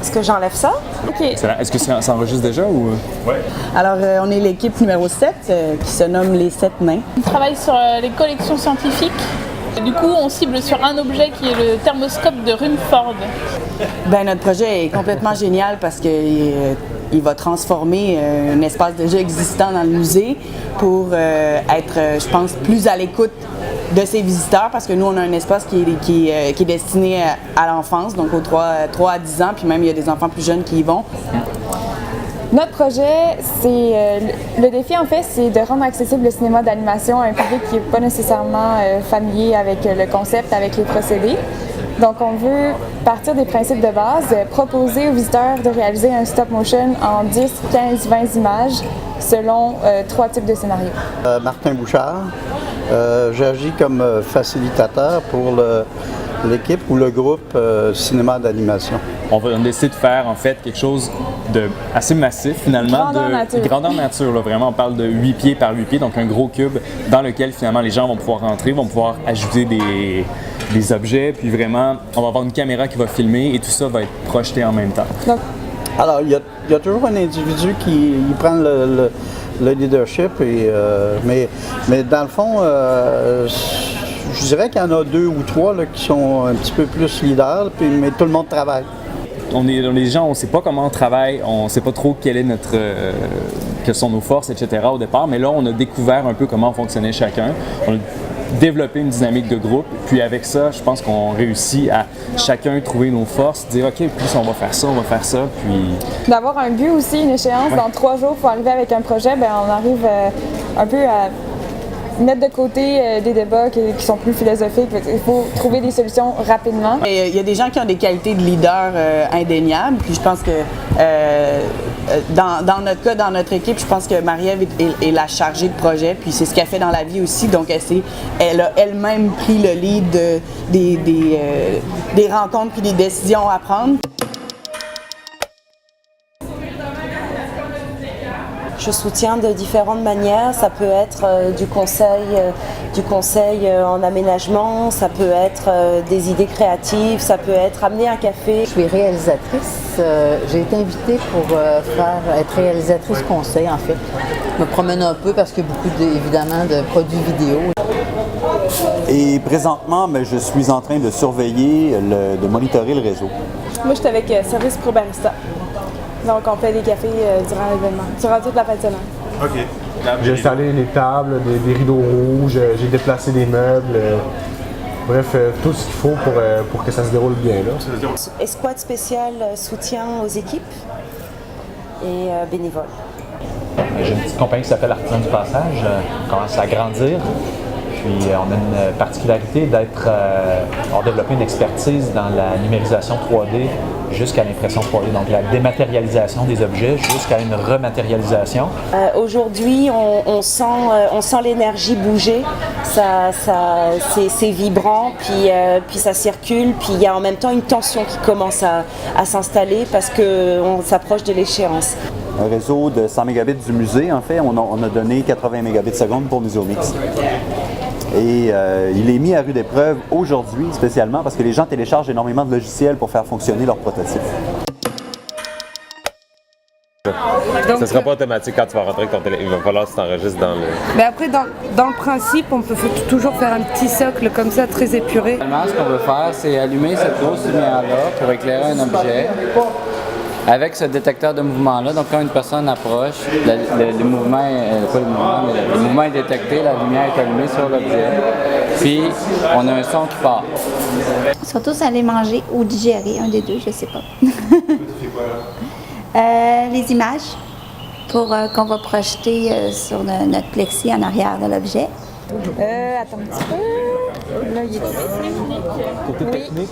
Est-ce que j'enlève ça? OK. Est-ce que ça enregistre déjà ou? Oui. Alors, on est l'équipe numéro 7 qui se nomme les 7 nains. On travaille sur les collections scientifiques. Du coup, on cible sur un objet qui est le thermoscope de Rumford. Ben, notre projet est complètement génial parce qu'il va transformer un espace déjà existant dans le musée pour être, je pense, plus à l'écoute de ses visiteurs parce que nous, on a un espace qui est destiné à l'enfance, donc aux 3 à 10 ans, puis même il y a des enfants plus jeunes qui y vont. Notre projet, c'est le défi en fait, c'est de rendre accessible le cinéma d'animation à un public qui n'est pas nécessairement familier avec le concept, avec les procédés. Donc on veut partir des principes de base, proposer aux visiteurs de réaliser un stop motion en 10, 15, 20 images selon 3 types de scénarios. Martin Bouchard, j'agis comme facilitateur pour l'équipe ou le groupe cinéma d'animation. On va essayer de faire en fait quelque chose de assez massif finalement, grandeur nature. Là, vraiment, on parle de 8 pieds par 8 pieds, donc un gros cube dans lequel finalement les gens vont pouvoir rentrer, vont pouvoir ajouter des objets, puis vraiment on va avoir une caméra qui va filmer et tout ça va être projeté en même temps. Donc, alors il y a toujours un individu qui prend le leadership, mais dans le fond, je dirais qu'il y en a 2 ou 3 là, qui sont un petit peu plus leaders, mais tout le monde travaille. On est des gens, on ne sait pas comment on travaille, on ne sait pas trop quelles sont nos forces, etc. au départ, mais là, on a découvert un peu comment fonctionnait chacun. On a développé une dynamique de groupe, puis avec ça, je pense qu'on réussit à chacun trouver nos forces, dire OK, plus on va faire ça, puis... D'avoir un but aussi, une échéance, dans 3 jours, il faut arriver avec un projet, bien, on arrive un peu à mettre de côté des débats qui sont plus philosophiques. Il faut trouver des solutions rapidement. Il y a des gens qui ont des qualités de leader indéniables, puis je pense que dans notre cas, dans notre équipe, je pense que Marie-Ève est la chargée de projet, puis c'est ce qu'elle fait dans la vie aussi, donc elle a elle-même pris le lead des rencontres puis des décisions à prendre. Je soutiens de différentes manières. Ça peut être du conseil en aménagement, ça peut être des idées créatives, ça peut être amener un café. Je suis réalisatrice. J'ai été invitée pour être réalisatrice conseil en fait. Je me promène un peu parce qu'il y a beaucoup évidemment de produits vidéo. Et présentement, je suis en train de surveiller, de monitorer le réseau. Moi, je suis avec Service Pro Barista. Donc, on fait des cafés durant l'événement, durant toute la fin de semaine. OK. J'ai installé les tables, des rideaux rouges, j'ai déplacé des meubles. Bref, tout ce qu'il faut pour que ça se déroule bien. Là. Escouade spéciale soutien aux équipes et bénévoles. J'ai une petite compagnie qui s'appelle Artisan du Passage. On commence à grandir. Puis on a une particularité d'être, on a développé une expertise dans la numérisation 3D jusqu'à l'impression 3D, donc la dématérialisation des objets jusqu'à une rematérialisation. Aujourd'hui, on sent l'énergie bouger, c'est vibrant, puis ça circule, puis il y a en même temps une tension qui commence à s'installer parce qu'on s'approche de l'échéance. Un réseau de 100 mégabits du musée, en fait, on a donné 80 mégabits seconde pour Muséomix. Et il est mis à rude épreuve aujourd'hui, spécialement parce que les gens téléchargent énormément de logiciels pour faire fonctionner leurs prototypes. Donc, ça ne sera pas automatique quand tu vas rentrer avec ton téléphone. Il va falloir que tu t'enregistres dans le... Mais après, dans le principe, on peut toujours faire un petit socle comme ça, très épuré. Finalement, ce qu'on veut faire, c'est allumer cette grosse lumière-là pour éclairer un objet. Avec ce détecteur de mouvement-là, donc quand une personne approche, le mouvement est détecté, la lumière est allumée sur l'objet, puis on a un son qui part. Ils sont tous allés manger ou digérer, un des deux, je sais pas. Les images qu'on va projeter sur notre plexi en arrière de l'objet. Attends un petit peu. Là, il est... Côté technique.